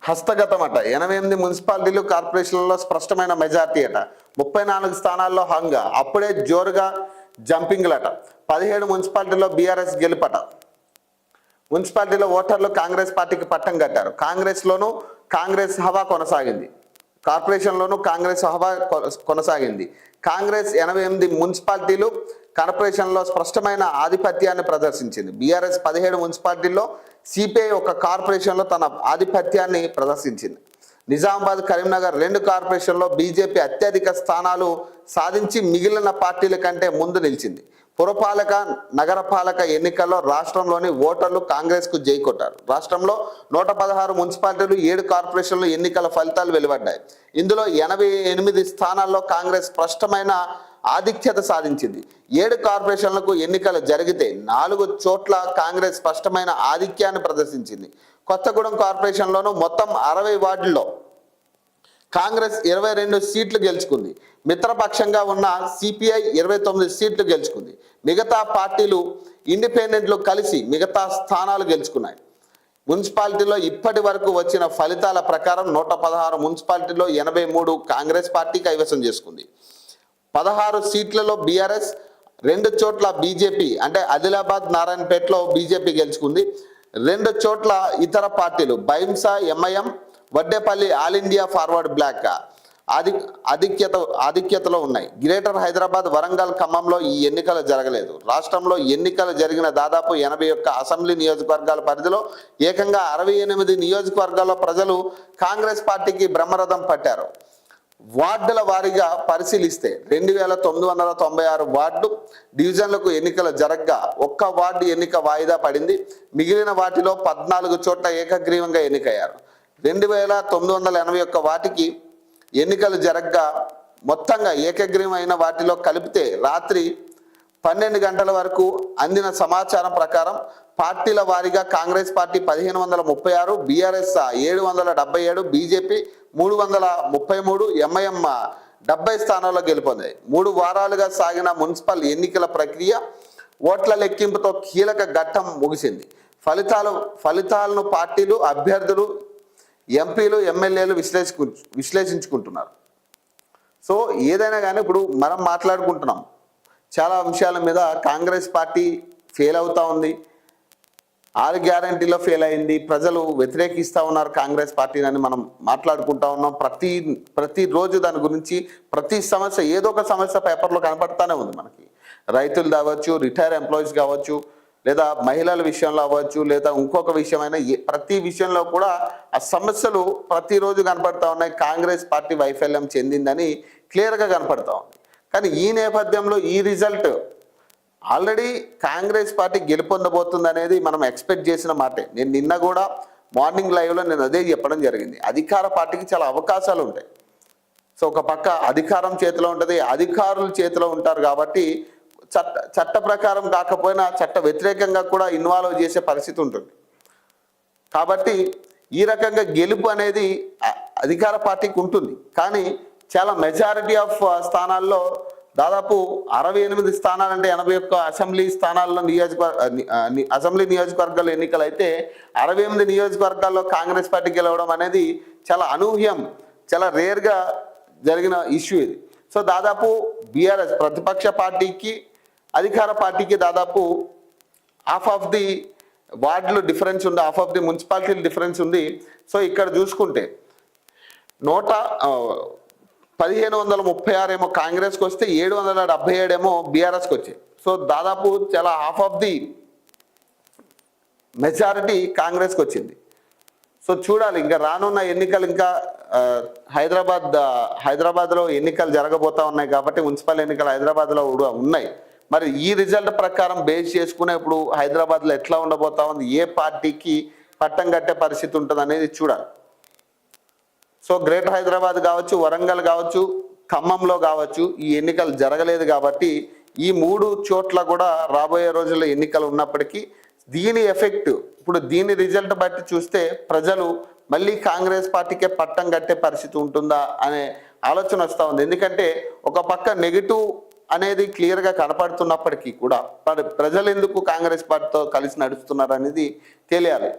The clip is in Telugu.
హస్తగతం అట. 88 మున్సిపాలిటీలు కార్పొరేషన్లలో స్పష్టమైన మెజార్టీ అట. 34 స్థానాల్లో హంగా, అప్పుడే జోరుగా జంపింగ్లట. 17 మున్సిపాలిటీలో బీఆర్ఎస్ గెలుపట. మున్సిపాలిటీలో ఓటర్లు కాంగ్రెస్ పార్టీకి పట్టం కట్టారు. కాంగ్రెస్ హవా కొనసాగింది. కార్పొరేషన్లోనూ కాంగ్రెస్ హవా కొనసాగింది. కాంగ్రెస్ 88 మున్సిపాలిటీలు కార్పొరేషన్లో స్పష్టమైన ఆధిపత్యాన్ని ప్రదర్శించింది. బీఆర్ఎస్ 17 మున్సిపాలిటీల్లో, సిపిఐ ఒక కార్పొరేషన్లో తన ఆధిపత్యాన్ని ప్రదర్శించింది. నిజామాబాద్, కరీంనగర్ 2 కార్పొరేషన్లో బీజేపీ అత్యధిక స్థానాలు సాధించి మిగిలిన పార్టీల కంటే ముందు నిలిచింది. పురపాలక, నగరపాలక ఎన్నికల్లో రాష్ట్రంలోని ఓటర్లు కాంగ్రెస్కు జై కొట్టారు. రాష్ట్రంలో 116 మున్సిపాలిటీలు, 7 కార్పొరేషన్లు ఎన్నికల ఫలితాలు వెలువడ్డాయి. ఇందులో 88 స్థానాల్లో కాంగ్రెస్ స్పష్టమైన ఆధిక్యత సాధించింది. 7 కార్పొరేషన్లకు ఎన్నికలు జరిగితే 4 చోట్ల కాంగ్రెస్ స్పష్టమైన ఆధిక్యాన్ని ప్రదర్శించింది. కొత్తగూడెం కార్పొరేషన్లోనూ మొత్తం 60 వార్డుల్లో కాంగ్రెస్ 22 సీట్లు గెలుచుకుంది. మిత్రపక్షంగా ఉన్న సిపిఐ 29 సీట్లు గెలుచుకుంది. మిగతా పార్టీలు, ఇండిపెండెంట్లు కలిసి మిగతా స్థానాలు గెలుచుకున్నాయి. మున్సిపాలిటీలో ఇప్పటి వరకు వచ్చిన ఫలితాల ప్రకారం 116 మున్సిపాలిటీలో 83 కాంగ్రెస్ పార్టీ కైవసం చేసుకుంది. 16 సీట్లలో బీఆర్ఎస్, 2 చోట్ల బీజేపీ అంటే ఆదిలాబాద్, నారాయణపేటలో బీజేపీ గెలుచుకుంది. 2 చోట్ల ఇతర పార్టీలు Bhainsa, MIM, Vaddepalli, all India forward bloc ఆధిక్యతలో ఉన్నాయి. గ్రేటర్ హైదరాబాద్, వరంగల్, ఖమ్మంలో ఈ ఎన్నికలు జరగలేదు. రాష్ట్రంలో ఎన్నికలు జరిగిన దాదాపు 81 అసెంబ్లీ నియోజకవర్గాల పరిధిలో ఏకంగా 68 నియోజకవర్గాల్లో ప్రజలు కాంగ్రెస్ పార్టీకి బ్రహ్మరథం పట్టారు. వార్డుల వారీగా పరిశీలిస్తే 2996 వార్డు డివిజన్లకు ఎన్నికలు జరగ్గా 1 వార్డు ఎన్నిక వాయిదా పడింది. మిగిలిన వాటిలో 14 చోట్ల ఏకగ్రీవంగా ఎన్నికయ్యారు. 2981 వాటికి ఎన్నికలు జరగ్గా మొత్తంగా ఏకగ్రీవమైన వాటిలో కలిపితే రాత్రి 12 గంటల వరకు అందిన సమాచారం ప్రకారం పార్టీల వారీగా Congress party 1536, BRS 777, BJP 333, MIM 70 స్థానాల్లో గెలుపొందాయి. 3 వారాలుగా సాగిన మున్సిపల్ ఎన్నికల ప్రక్రియ ఓట్ల లెక్కింపుతో కీలక ఘట్టం ముగిసింది. ఫలితాలను పార్టీలు, అభ్యర్థులు, ఎంపీలు, ఎమ్మెల్యేలు విశ్లేషించుకుంటున్నారు. సో ఏదైనా కానీ ఇప్పుడు మనం మాట్లాడుకుంటున్నాం చాలా అంశాల మీద. కాంగ్రెస్ పార్టీ ఫెయిల్ అవుతా ఉంది, 6 గ్యారంటీలో ఫెయిల్ అయింది, ప్రజలు వ్యతిరేకిస్తూ ఉన్నారు కాంగ్రెస్ పార్టీని అని మనం మాట్లాడుకుంటా ఉన్నాం. ప్రతిరోజు దాని గురించి ప్రతి సమస్య, ఏదో ఒక సమస్య పేపర్లో కనపడతానే ఉంది మనకి. రైతులు కావచ్చు, రిటైర్ ఎంప్లాయీస్ కావచ్చు, లేదా మహిళల విషయంలో అవ్వచ్చు, లేదా ఇంకొక విషయమైన ప్రతి విషయంలో కూడా ఆ సమస్యలు ప్రతిరోజు కనపడతా ఉన్నాయి. కాంగ్రెస్ పార్టీ వైఫల్యం చెందిందని క్లియర్గా కనపడతా ఉంది. కానీ ఈ నేపథ్యంలో ఈ రిజల్ట్ ఆల్రెడీ కాంగ్రెస్ పార్టీ గెలుపొందబోతుంది అనేది మనం ఎక్స్పెక్ట్ చేసిన మాటే. నేను నిన్న కూడా మార్నింగ్ లైవ్లో నేను అదే చెప్పడం జరిగింది. అధికార పార్టీకి చాలా అవకాశాలు ఉంటాయి. సో ఒక పక్క అధికారం చేతిలో ఉంటుంది, అధికారుల చేతిలో ఉంటారు కాబట్టి చట్ట ప్రకారం కాకపోయినా చట్ట వ్యతిరేకంగా కూడా ఇన్వాల్వ్ చేసే పరిస్థితి ఉంటుంది. కాబట్టి ఈ రకంగా గెలుపు అనేది అధికార పార్టీకి ఉంటుంది. కానీ చాలా మెజారిటీ ఆఫ్ స్థానాల్లో దాదాపు 68 స్థానాలంటే 81 అసెంబ్లీ స్థానాల్లో అసెంబ్లీ నియోజకవర్గాల్లో ఎన్నికలు అయితే 68 నియోజకవర్గాల్లో కాంగ్రెస్ పార్టీ గెలవడం అనేది చాలా అనూహ్యం, చాలా రేర్గా జరిగిన ఇష్యూ ఇది. సో దాదాపు బీఆర్ఎస్ ప్రతిపక్ష పార్టీకి, అధికార పార్టీకి దాదాపు హాఫ్ ఆఫ్ ది వార్డులు డిఫరెన్స్ ఉంది, హాఫ్ ఆఫ్ ది మున్సిపాలిటీలు డిఫరెన్స్ ఉంది. సో ఇక్కడ చూసుకుంటే 1536 ఏమో కాంగ్రెస్కి వస్తే 777 ఏమో బీఆర్ఎస్కి వచ్చాయి. సో దాదాపు చాలా హాఫ్ ఆఫ్ ది మెజారిటీ కాంగ్రెస్కి వచ్చింది. సో చూడాలి ఇంకా రానున్న ఎన్నికలు. ఇంకా హైదరాబాద్లో ఎన్నికలు జరగబోతా ఉన్నాయి కాబట్టి మున్సిపల్ ఎన్నికలు హైదరాబాద్లో ఉన్నాయి. మరి ఈ రిజల్ట్ ప్రకారం బేస్ చేసుకునే ఇప్పుడు హైదరాబాద్లో ఎట్లా ఉండబోతా ఉంది, ఏ పార్టీకి పట్టం కట్టే పరిస్థితి ఉంటుంది అనేది చూడాలి. సో గ్రేటర్ హైదరాబాద్ కావచ్చు, వరంగల్ కావచ్చు, ఖమ్మంలో కావచ్చు ఈ ఎన్నికలు జరగలేదు కాబట్టి ఈ 3 చోట్ల కూడా రాబోయే రోజుల్లో ఎన్నికలు ఉన్నప్పటికీ దీని ఎఫెక్ట్ ఇప్పుడు దీని రిజల్ట్ బట్టి చూస్తే ప్రజలు మళ్ళీ కాంగ్రెస్ పార్టీకే పట్టం కట్టే పరిస్థితి ఉంటుందా అనే ఆలోచన వస్తూ ఉంది. ఎందుకంటే ఒక పక్క నెగిటివ్ అనేది క్లియర్గా కనపడుతున్నప్పటికీ కూడా ప్రజలు ఎందుకు కాంగ్రెస్ పార్టీతో కలిసి నడుస్తున్నారు అనేది తెలియాలి.